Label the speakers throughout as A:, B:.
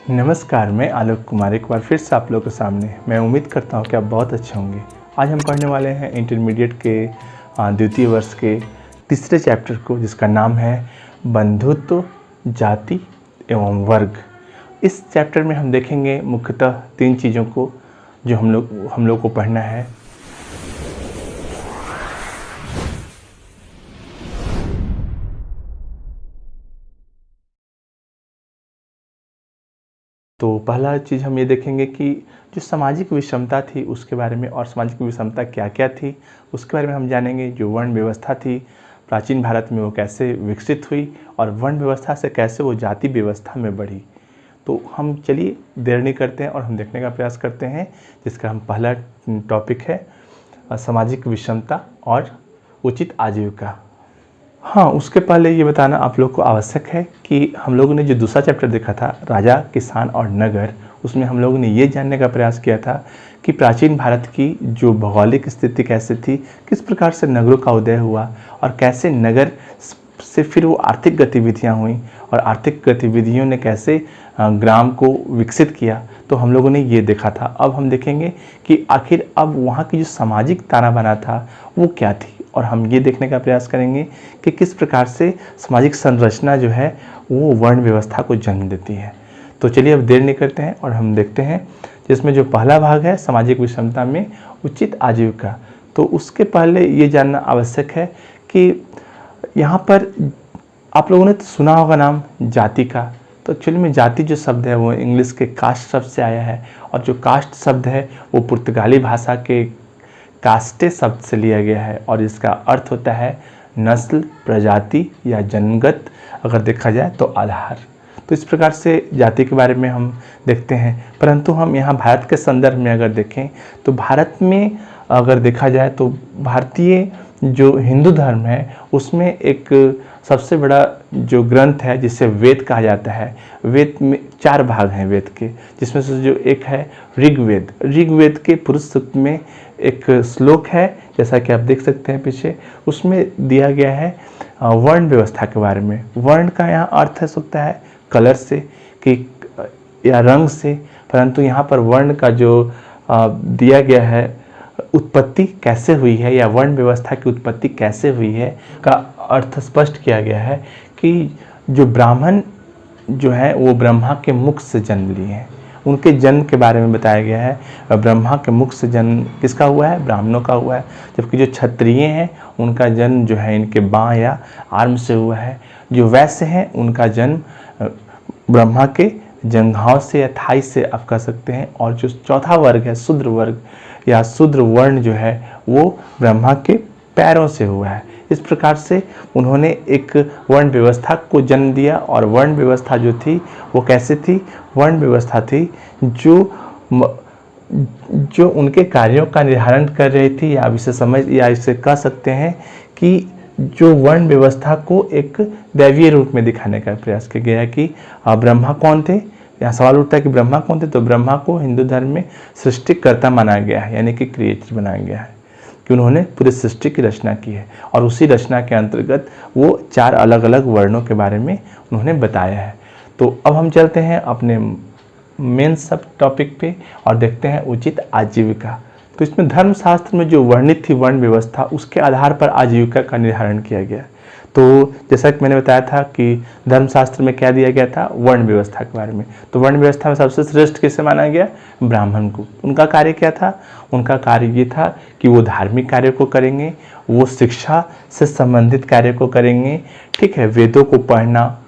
A: नमस्कार, मैं आलोक कुमार एक बार फिर से आप लोगों के सामने। मैं उम्मीद करता हूँ कि आप बहुत अच्छे होंगे। आज हम पढ़ने वाले हैं इंटरमीडिएट के द्वितीय वर्ष के तीसरे चैप्टर को, जिसका नाम है बंधुत्व, जाति एवं वर्ग। इस चैप्टर में हम देखेंगे मुख्यतः 3 चीज़ों को जो हम लोग को पढ़ना है। तो पहला चीज़ हम ये देखेंगे कि जो सामाजिक विषमता थी उसके बारे में, और सामाजिक विषमता क्या क्या थी उसके बारे में हम जानेंगे। जो वर्ण व्यवस्था थी प्राचीन भारत में वो कैसे विकसित हुई और वर्ण व्यवस्था से कैसे वो जाति व्यवस्था में बढ़ी। तो हम चलिए देर नहीं करते हैं और हम देखने का प्रयास करते हैं, जिसका हम पहला टॉपिक है सामाजिक विषमता और उचित आजीविका। हाँ, उसके पहले ये बताना आप लोग को आवश्यक है कि हम लोगों ने जो दूसरा चैप्टर देखा था राजा, किसान और नगर, उसमें हम लोगों ने ये जानने का प्रयास किया था कि प्राचीन भारत की जो भौगोलिक स्थिति कैसे थी, किस प्रकार से नगरों का उदय हुआ और कैसे नगर से फिर वो आर्थिक गतिविधियाँ हुई और आर्थिक गतिविधियों ने कैसे ग्राम को विकसित किया। तो हम लोगों ने ये देखा था। अब हम देखेंगे कि आखिर अब वहाँ की जो सामाजिक ताना बाना था वो क्या थी, और हम ये देखने का प्रयास करेंगे कि किस प्रकार से सामाजिक संरचना जो है वो वर्ण व्यवस्था को जन्म देती है। तो चलिए अब देर नहीं करते हैं और हम देखते हैं, जिसमें जो पहला भाग है सामाजिक विषमता में उचित आजीविका। तो उसके पहले ये जानना आवश्यक है कि यहाँ पर आप लोगों ने तो सुना होगा नाम जाति का। तो एक्चुअली में जाति जो शब्द है वो इंग्लिश के कास्ट शब्द से आया है, और जो कास्ट शब्द है वो पुर्तगाली भाषा के कास्टे शब्द से लिया गया है, और इसका अर्थ होता है नस्ल, प्रजाति या जन्मगत, अगर देखा जाए तो आधार। तो इस प्रकार से जाति के बारे में हम देखते हैं। परंतु हम यहाँ भारत के संदर्भ में अगर देखें तो भारत में अगर देखा जाए तो भारतीय जो हिंदू धर्म है उसमें एक सबसे बड़ा जो ग्रंथ है जिसे वेद कहा जाता है। वेद में 4 भाग हैं वेद के, जिसमें से जो एक है ऋग्वेद। ऋग्वेद के पुरुष सूक्त में एक श्लोक है, जैसा कि आप देख सकते हैं पीछे, उसमें दिया गया है वर्ण व्यवस्था के बारे में। वर्ण का यहाँ अर्थ है सकता है कलर से कि या रंग से, परंतु यहाँ पर वर्ण का जो दिया गया है उत्पत्ति कैसे हुई है या वर्ण व्यवस्था की उत्पत्ति कैसे हुई है का अर्थ स्पष्ट किया गया है कि जो ब्राह्मण जो है वो ब्रह्मा के मुख से जन्म लिए हैं। उनके जन्म के बारे में बताया गया है। ब्रह्मा के मुख से जन्म किसका हुआ है? ब्राह्मणों का हुआ है। जबकि जो क्षत्रिय हैं उनका जन्म जो है इनके बाँ या आर्म से हुआ है। जो वैश्य हैं उनका जन्म ब्रह्मा के जंघाओं से या थाई से आप कह सकते हैं। और जो चौथा वर्ग है शूद्र वर्ग या शूद्र वर्ण जो है वो ब्रह्मा के पैरों से हुआ है। इस प्रकार से उन्होंने एक वर्ण व्यवस्था को जन्म दिया। और वर्ण व्यवस्था जो थी वो कैसे थी? वर्ण व्यवस्था थी जो उनके कार्यों का निर्धारण कर रही थी, या इसे कह सकते हैं कि जो वर्ण व्यवस्था को एक दैवीय रूप में दिखाने का प्रयास किया गया है कि ब्रह्मा कौन थे। यहाँ सवाल उठता है कि ब्रह्मा कौन थे, तो ब्रह्मा को हिंदू धर्म में सृष्टिकर्ता माना गया है, यानी कि क्रिएटर बनाया गया है, कि उन्होंने पूरी सृष्टि की रचना की है। और उसी रचना के अंतर्गत वो 4 अलग अलग वर्णों के बारे में उन्होंने बताया है। तो अब हम चलते हैं अपने मेन सब टॉपिक पे और देखते हैं उचित आजीविका। तो इसमें धर्मशास्त्र में जो वर्णित थी वर्ण व्यवस्था, उसके आधार पर आजीविका का निर्धारण किया गया। तो जैसा कि मैंने बताया था कि धर्मशास्त्र में क्या दिया गया था? वर्ण व्यवस्था के बारे में। तो वर्ण व्यवस्था में सबसे श्रेष्ठ किसे माना गया? ब्राह्मण को। उनका कार्य क्या था? उनका कार्य ये था कि वो धार्मिक कार्य को करेंगे, वो शिक्षा से संबंधित कार्य को करेंगे, ठीक है, वेदों को पढ़ना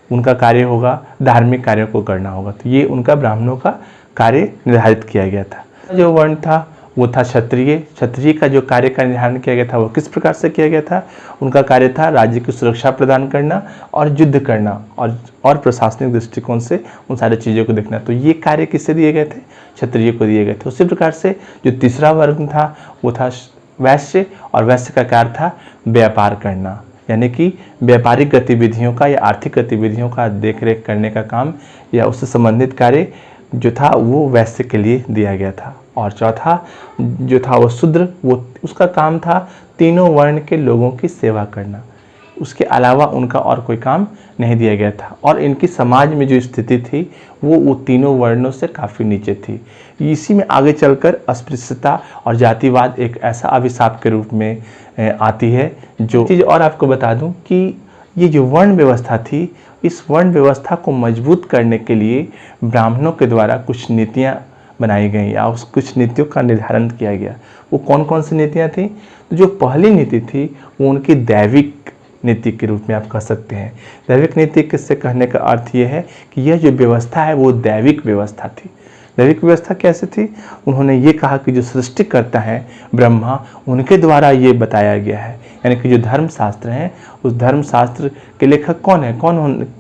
A: उनका कार्य होगा, धार्मिक कार्यों को करना होगा। तो ये उनका ब्राह्मणों का कार्य निर्धारित किया गया था। जो वर्ण था वो था क्षत्रिय। क्षत्रिय का जो कार्य का निर्धारण किया गया था वो किस प्रकार से किया गया था? उनका कार्य था राज्य की सुरक्षा प्रदान करना और युद्ध करना और प्रशासनिक दृष्टिकोण से उन सारी चीज़ों को देखना। तो ये कार्य किससे दिए गए थे? क्षत्रिय को दिए गए थे। उसी प्रकार से जो तीसरा वर्ग था वो था वैश्य, और वैश्य का कार्य था व्यापार करना, यानी कि व्यापारिक गतिविधियों का या आर्थिक गतिविधियों का देखरेख करने का काम या उससे संबंधित कार्य जो था वो वैश्य के लिए दिया गया था। और चौथा जो था वो शूद्र, वो उसका काम था तीनों वर्ण के लोगों की सेवा करना, उसके अलावा उनका और कोई काम नहीं दिया गया था। और इनकी समाज में जो स्थिति थी वो तीनों वर्णों से काफ़ी नीचे थी। इसी में आगे चलकर अस्पृश्यता और जातिवाद एक ऐसा अभिशाप के रूप में आती है। जो चीज़ और आपको बता दूं कि ये जो वर्ण व्यवस्था थी, इस वर्ण व्यवस्था को मजबूत करने के लिए ब्राह्मणों के द्वारा कुछ नीतियाँ बनाई गई या उस कुछ नीतियों का निर्धारण किया गया। वो कौन कौन सी नीतियाँ थी? तो जो पहली नीति थी वो उनकी दैविक नीति के रूप में आप कह सकते हैं। दैविक नीति किससे कहने का अर्थ ये है कि यह जो व्यवस्था है वो दैविक व्यवस्था थी। दैविक व्यवस्था कैसे थी? उन्होंने ये कहा कि जो सृष्टि करता है ब्रह्मा, उनके द्वारा ये बताया गया है। यानी कि जो धर्मशास्त्र हैं, उस धर्मशास्त्र के लेखक कौन है,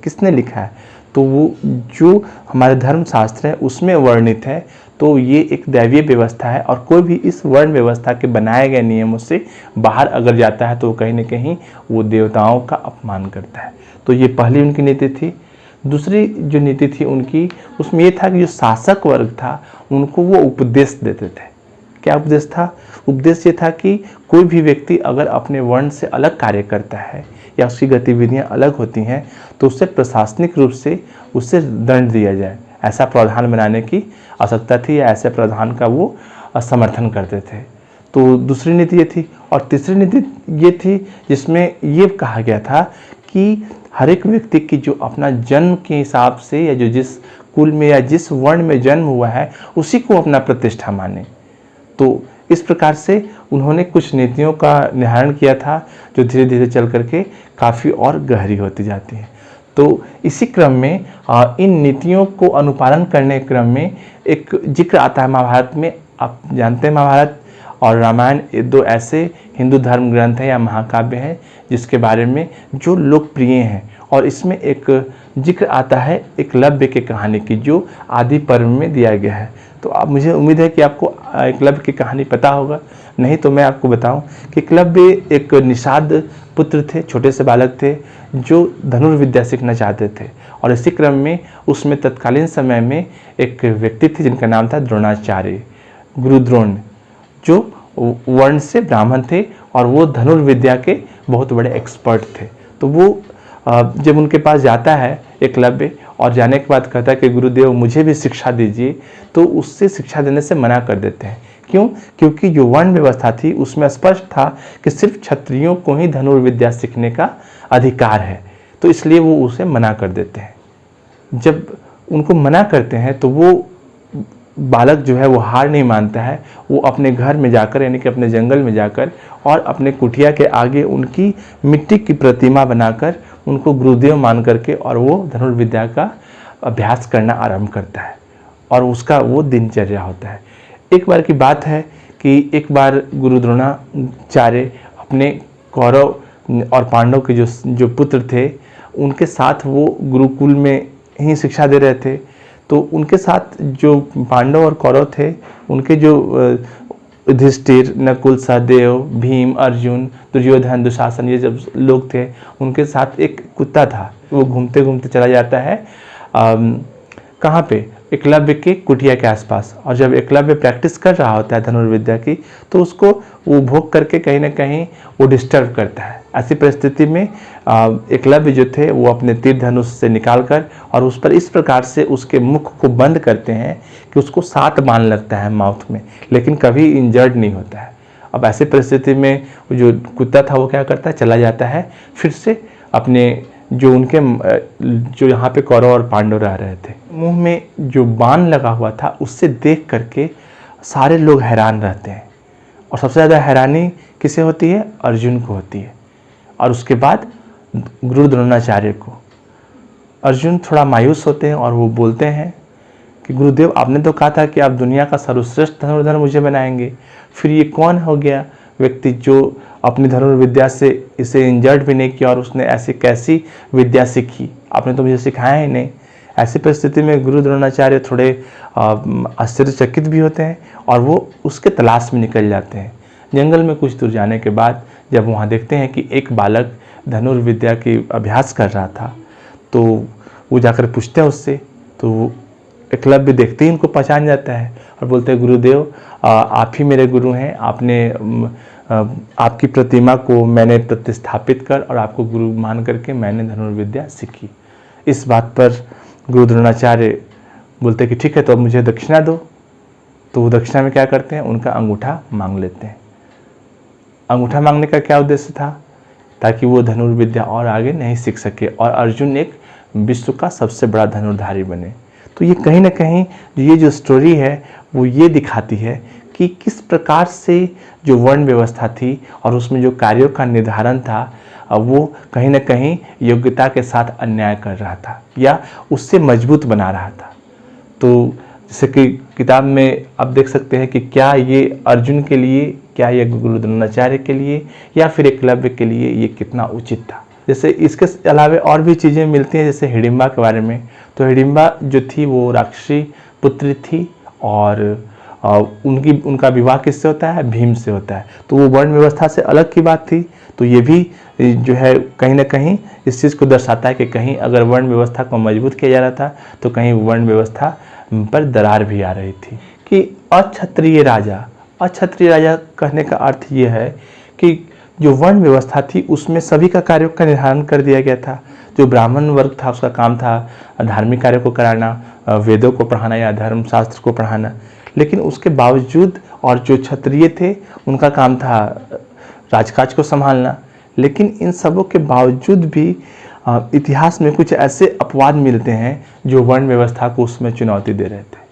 A: किसने लिखा है? तो वो जो हमारे धर्मशास्त्र है उसमें वर्णित है। तो ये एक दैवीय व्यवस्था है और कोई भी इस वर्ण व्यवस्था के बनाए गए नियमों से बाहर अगर जाता है तो कहीं ना कहीं वो देवताओं का अपमान करता है। तो ये पहली उनकी नीति थी। दूसरी जो नीति थी उनकी, उसमें ये था कि जो शासक वर्ग था उनको वो उपदेश देते थे। क्या उपदेश था? उपदेश ये था कि कोई भी व्यक्ति अगर अपने वर्ण से अलग कार्य करता है या उसकी गतिविधियां अलग होती हैं तो उससे प्रशासनिक रूप से उससे दंड दिया जाए। ऐसा प्रावधान बनाने की आवश्यकता थी या ऐसे प्रावधान का वो समर्थन करते थे। तो दूसरी नीति ये थी। और तीसरी नीति ये थी जिसमें ये कहा गया था कि हर एक व्यक्ति की जो अपना जन्म के हिसाब से या जो जिस कुल में या जिस वर्ण में जन्म हुआ है उसी को अपना प्रतिष्ठा माने। तो इस प्रकार से उन्होंने कुछ नीतियों का निर्धारण किया था जो धीरे धीरे चल करके काफ़ी और गहरी होती जाती है। तो इसी क्रम में इन नीतियों को अनुपालन करने के क्रम में एक जिक्र आता है महाभारत में। आप जानते हैं महाभारत और रामायण ये दो ऐसे हिंदू धर्म ग्रंथ हैं या महाकाव्य हैं जिसके बारे में जो लोकप्रिय हैं। और इसमें एक जिक्र आता है एकलव्य की कहानी की जो आदि पर्व में दिया गया है। तो आप, मुझे उम्मीद है कि आपको एकलव्य की कहानी पता होगा। नहीं तो मैं आपको बताऊं कि एकलव्य एक निषाद पुत्र थे, छोटे से बालक थे जो धनुर्विद्या सीखना चाहते थे। और इसी क्रम में उसमें तत्कालीन समय में एक व्यक्ति थे जिनका नाम था द्रोणाचार्य, गुरु द्रोण, जो वर्ण से ब्राह्मण थे और वो धनुर्विद्या के बहुत बड़े एक्सपर्ट थे। तो वो जब उनके पास जाता है एकलव्य और जाने के बाद कहता है कि गुरुदेव मुझे भी शिक्षा दीजिए, तो उससे शिक्षा देने से मना कर देते हैं। क्यों? क्योंकि जो वर्ण व्यवस्था थी उसमें स्पष्ट था कि सिर्फ क्षत्रियों को ही धनुर्विद्या सीखने का अधिकार है। तो इसलिए वो उसे मना कर देते हैं। जब उनको मना करते हैं तो वो बालक जो है वो हार नहीं मानता है। वो अपने घर में जाकर यानी कि अपने जंगल में जाकर और अपने कुटिया के आगे उनकी मिट्टी की प्रतिमा बनाकर उनको गुरुदेव मान करके और वो धनुर्विद्या का अभ्यास करना आरंभ करता है और उसका वो दिनचर्या होता है। एक बार की बात है कि एक बार गुरु द्रोणाचार्य अपने कौरव और पांडव के जो पुत्र थे उनके साथ वो गुरुकुल में ही शिक्षा दे रहे थे। तो उनके साथ जो पांडव और कौरव थे उनके जो युधिष्ठिर, नकुल, सहदेव, भीम, अर्जुन, दुर्योधन, दुशासन ये जब लोग थे उनके साथ एक कुत्ता था। वो घूमते घूमते चला जाता है कहाँ पे? एकलव्य के कुटिया के आसपास। और जब एकलव्य प्रैक्टिस कर रहा होता है धनुर्विद्या की तो उसको वो भोग करके कहीं ना कहीं वो डिस्टर्ब करता है। ऐसी परिस्थिति में एकलव्य जो थे वो अपने तीर धनुष से निकालकर और उस पर इस प्रकार से उसके मुख को बंद करते हैं कि उसको 7 बाण लगता है माउथ में, लेकिन कभी इंजर्ड नहीं होता है। अब ऐसी परिस्थिति में जो कुत्ता था वो क्या करता है? चला जाता है फिर से अपने जो उनके जो यहाँ पे कौरव और पांडव रह रहे थे मुंह में जो बाण लगा हुआ था उससे देख करके सारे लोग हैरान रहते हैं। और सबसे ज़्यादा हैरानी किसे होती है? अर्जुन को होती है और उसके बाद गुरु द्रोणाचार्य को। अर्जुन थोड़ा मायूस होते हैं और वो बोलते हैं कि गुरुदेव आपने तो कहा था कि आप दुनिया का सर्वश्रेष्ठ धनुर्धर मुझे बनाएंगे, फिर ये कौन हो गया व्यक्ति जो अपनी धनुर्विद्या से इसे इंजर्ड भी नहीं किया और उसने ऐसी कैसी विद्या सीखी? आपने तो मुझे सिखाया ही नहीं। ऐसी परिस्थिति में गुरु द्रोणाचार्य थोड़े आश्चर्यचकित भी होते हैं और वो उसके तलाश में निकल जाते हैं। जंगल में कुछ दूर जाने के बाद जब वहाँ देखते हैं कि एक बालक धनुर्विद्या की अभ्यास कर रहा था तो वो जाकर पूछते हैं उससे। तो एकलव्य देखते ही उनको पहचान जाता है और बोलते हैं गुरुदेव आप ही मेरे गुरु हैं, आपने आपकी प्रतिमा को मैंने प्रतिस्थापित कर और आपको गुरु मान करके मैंने धनुर्विद्या सीखी। इस बात पर गुरु द्रोणाचार्य बोलते कि ठीक है, तो अब मुझे दक्षिणा दो। तो वो दक्षिणा में क्या करते हैं, उनका अंगूठा मांग लेते हैं। अंगूठा मांगने का क्या उद्देश्य था, ताकि वो धनुर्विद्या और आगे नहीं सीख सके और अर्जुन एक विश्व का सबसे बड़ा धनुर्धारी बने। तो ये कहीं ना कहीं ये जो स्टोरी है वो ये दिखाती है कि किस प्रकार से जो वर्ण व्यवस्था थी और उसमें जो कार्यों का निर्धारण था वो कहीं ना कहीं योग्यता के साथ अन्याय कर रहा था या उससे मजबूत बना रहा था। तो जैसे कि किताब में आप देख सकते हैं कि क्या ये अर्जुन के लिए, क्या ये गुरु द्रोणाचार्य के लिए या फिर एकलव्य के लिए ये कितना उचित था। जैसे इसके अलावा और भी चीज़ें मिलती हैं, जैसे हिडिंबा के बारे में। तो हिडिंबा जो थी वो राक्षसी पुत्री थी और उनका विवाह किससे होता है, भीम से होता है। तो वो वर्ण व्यवस्था से अलग की बात थी। तो ये भी जो है कहीं ना कहीं इस चीज़ को दर्शाता है कि कहीं अगर वर्ण व्यवस्था को मजबूत किया जा रहा था तो कहीं वर्ण व्यवस्था पर दरार भी आ रही थी। कि अक्षत्रिय राजा कहने का अर्थ ये है कि जो वर्ण व्यवस्था थी उसमें सभी का कार्यों का निर्धारण कर दिया गया था। जो ब्राह्मण वर्ग था उसका काम था धार्मिक कार्यों को कराना, वेदों को पढ़ाना या धर्मशास्त्र को पढ़ाना। लेकिन उसके बावजूद और जो क्षत्रिय थे उनका काम था राजकाज को संभालना। लेकिन इन सबों के बावजूद भी इतिहास में कुछ ऐसे अपवाद मिलते हैं जो वर्ण व्यवस्था को उसमें चुनौती दे रहे थे।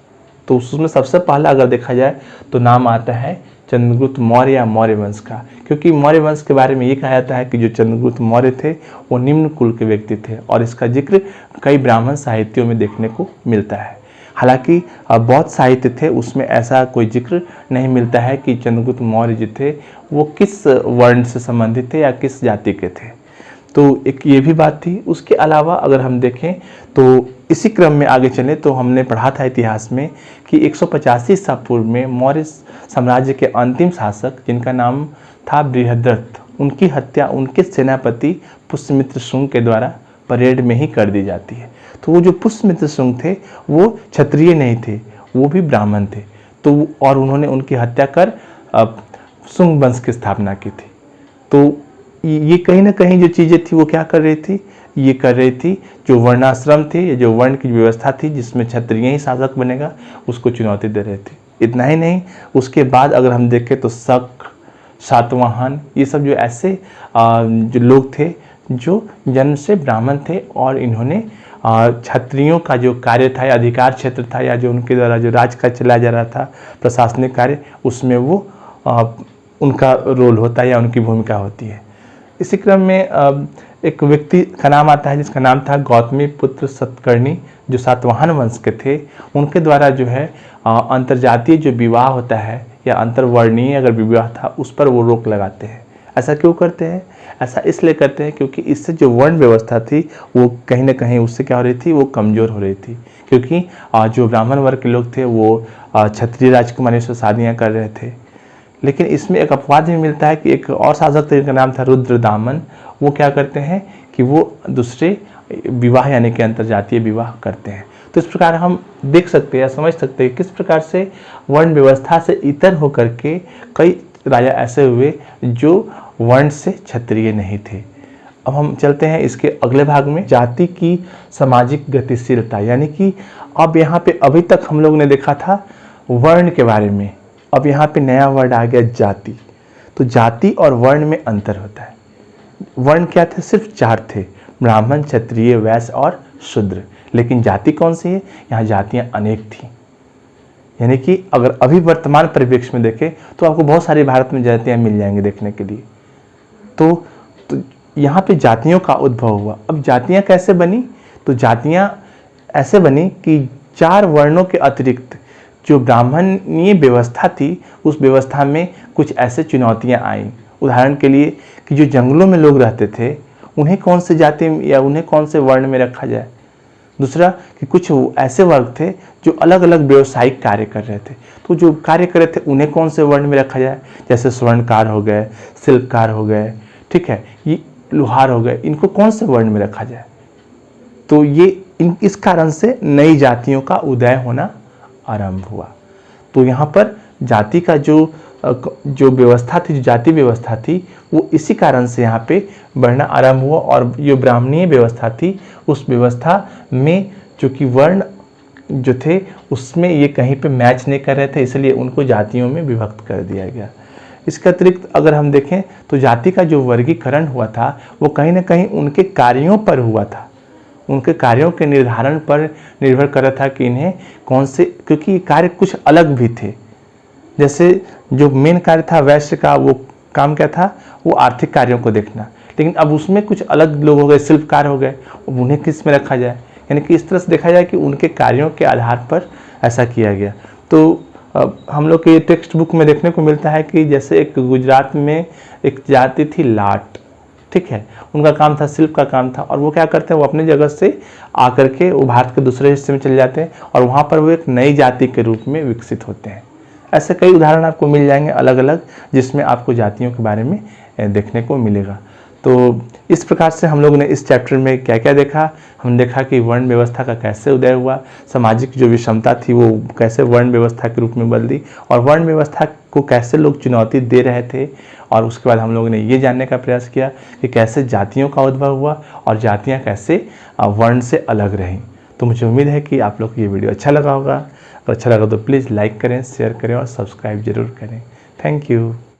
A: तो उसमें सबसे पहला अगर देखा जाए तो नाम आता है चंद्रगुप्त मौर्य या मौर्य वंश का। क्योंकि मौर्य वंश के बारे में ये कहा जाता है कि जो चंद्रगुप्त मौर्य थे वो निम्न कुल के व्यक्ति थे और इसका जिक्र कई ब्राह्मण साहित्यों में देखने को मिलता है। हालांकि बहुत साहित्य थे उसमें ऐसा कोई जिक्र नहीं मिलता है कि चंद्रगुप्त मौर्य जो थे वो किस वर्ण से संबंधित थे या किस जाति के थे। तो एक ये भी बात थी। उसके अलावा अगर हम देखें तो इसी क्रम में आगे चलें तो हमने पढ़ा था इतिहास में कि 185 ईसा पूर्व में मौर्य साम्राज्य के अंतिम शासक जिनका नाम था बृहद्रथ, उनकी हत्या उनके सेनापति पुष्यमित्र शुंग के द्वारा परेड में ही कर दी जाती है। तो वो जो पुष्यमित्र शुंग थे वो क्षत्रिय नहीं थे, वो भी ब्राह्मण थे। तो और उन्होंने उनकी हत्या कर शुंग वंश की स्थापना की थी। तो ये कहीं ना कहीं जो चीज़ें थी वो क्या कर रही थी, ये कर रही थी जो वर्णाश्रम थे, जो वर्ण की व्यवस्था थी जिसमें क्षत्रिय ही शासक बनेगा, उसको चुनौती दे रहे थे। इतना ही नहीं, उसके बाद अगर हम देखें तो शक, सातवाहन, ये सब जो ऐसे जो लोग थे जो जन्म से ब्राह्मण थे और इन्होंने क्षत्रियों का जो कार्य था या अधिकार क्षेत्र था या जो उनके द्वारा जो राज का चलाया जा रहा था प्रशासनिक कार्य, उसमें वो उनका रोल होता है या उनकी भूमिका होती है। इसी क्रम में एक व्यक्ति का नाम आता है जिसका नाम था गौतमी पुत्र सतकर्णी, जो सातवाहन वंश के थे। उनके द्वारा जो है अंतर्जातीय जो विवाह होता है या अंतर्वर्णीय अगर विवाह था उस पर वो रोक लगाते हैं। ऐसा क्यों करते हैं? ऐसा इसलिए करते हैं क्योंकि इससे जो वर्ण व्यवस्था थी वो कहीं ना कहीं उससे क्या हो रही थी, वो कमज़ोर हो रही थी। क्योंकि जो ब्राह्मण वर्ग के लोग थे वो क्षत्रिय राजकुमारी से शादियाँ कर रहे थे। लेकिन इसमें एक अपवाद भी मिलता है कि एक और शासक थे जिनका नाम था रुद्रदामन। वो क्या करते हैं कि वो दूसरे विवाह यानी कि अंतर्जातीय विवाह करते हैं। तो इस प्रकार हम देख सकते हैं या समझ सकते हैं किस प्रकार से वर्ण व्यवस्था से इतर होकर के कई राजा ऐसे हुए जो वर्ण से क्षत्रिय नहीं थे। अब हम चलते हैं इसके अगले भाग में, जाति की सामाजिक गतिशीलता। यानी कि अब यहाँ पे अभी तक हम लोग ने देखा था वर्ण के बारे में, अब यहाँ पे नया वर्ड आ गया जाति। तो जाति और वर्ण में अंतर होता है। वर्ण क्या थे? सिर्फ 4 थे, ब्राह्मण, क्षत्रिय, वैश्य और शूद्र। लेकिन जाति कौन सी है? यहाँ जातियाँ अनेक थी। यानी कि अगर अभी वर्तमान परिप्रेक्ष्य में देखें तो आपको बहुत सारी भारत में जातियाँ मिल जाएंगी देखने के लिए। तो यहाँ पे जातियों का उद्भव हुआ। अब जातियाँ कैसे बनी? तो जातियाँ ऐसे बनी कि 4 वर्णों के अतिरिक्त जो ब्राह्मणीय व्यवस्था थी उस व्यवस्था में कुछ ऐसे चुनौतियाँ आईं। उदाहरण के लिए कि जो जंगलों में लोग रहते थे उन्हें कौन से जाति या उन्हें कौन से वर्ण में रखा जाए। दूसरा कि कुछ ऐसे वर्ग थे जो अलग अलग व्यावसायिक कार्य कर रहे थे, तो जो कार्य कर रहे थे उन्हें कौन से वर्ण में रखा जाए। जैसे स्वर्णकार हो गए, शिल्पकार हो गए, ठीक है, ये लोहार हो गए, इनको कौन से वर्ण में रखा जाए। तो ये इस कारण से नई जातियों का उदय होना आरंभ हुआ। तो यहाँ पर जाति का जो जो व्यवस्था थी, जो जाति व्यवस्था थी, वो इसी कारण से यहाँ पे बढ़ना आरंभ हुआ। और जो ब्राह्मणीय व्यवस्था थी, उस व्यवस्था में चूँकि वर्ण जो थे उसमें ये कहीं पे मैच नहीं कर रहे थे, इसलिए उनको जातियों में विभक्त कर दिया गया। इसके अतिरिक्त अगर हम देखें तो जाति का जो वर्गीकरण हुआ था वो कहीं ना कहीं उनके कार्यों पर हुआ था, उनके कार्यों के निर्धारण पर निर्भर कर रहा था कि इन्हें कौन से, क्योंकि कार्य कुछ अलग भी थे। जैसे जो मेन कार्य था वैश्य का, वो काम क्या था, वो आर्थिक कार्यों को देखना, लेकिन अब उसमें कुछ अलग लोग हो गए, शिल्पकार हो गए, अब उन्हें किस में रखा जाए, यानी कि इस तरह से देखा जाए कि उनके कार्यों के आधार पर ऐसा किया गया। तो हम लोग के टेक्स्ट बुक में देखने को मिलता है कि जैसे एक गुजरात में एक जाति थी लाट, ठीक है, उनका काम था, शिल्प का काम था, और वो क्या करते हैं, वो अपनी जगह से आकर के वो भारत के दूसरे हिस्से में चले जाते हैं और वहाँ पर वो एक नई जाति के रूप में विकसित होते हैं। ऐसे कई उदाहरण आपको मिल जाएंगे अलग अलग, जिसमें आपको जातियों के बारे में देखने को मिलेगा। तो इस प्रकार से हम लोग ने इस चैप्टर में क्या क्या देखा, हम देखा कि वर्ण व्यवस्था का कैसे उदय हुआ, सामाजिक जो विषमता थी वो कैसे वर्ण व्यवस्था के रूप में बदली, और वर्ण व्यवस्था को कैसे लोग चुनौती दे रहे थे। और उसके बाद हम लोगों ने ये जानने का प्रयास किया कि कैसे जातियों का उद्भव हुआ और जातियाँ कैसे वर्ण से अलग रहीं। तो मुझे उम्मीद है कि आप लोग को ये वीडियो अच्छा लगा होगा, और अच्छा लगा तो प्लीज़ लाइक करें, शेयर करें और सब्सक्राइब जरूर करें। Thank you.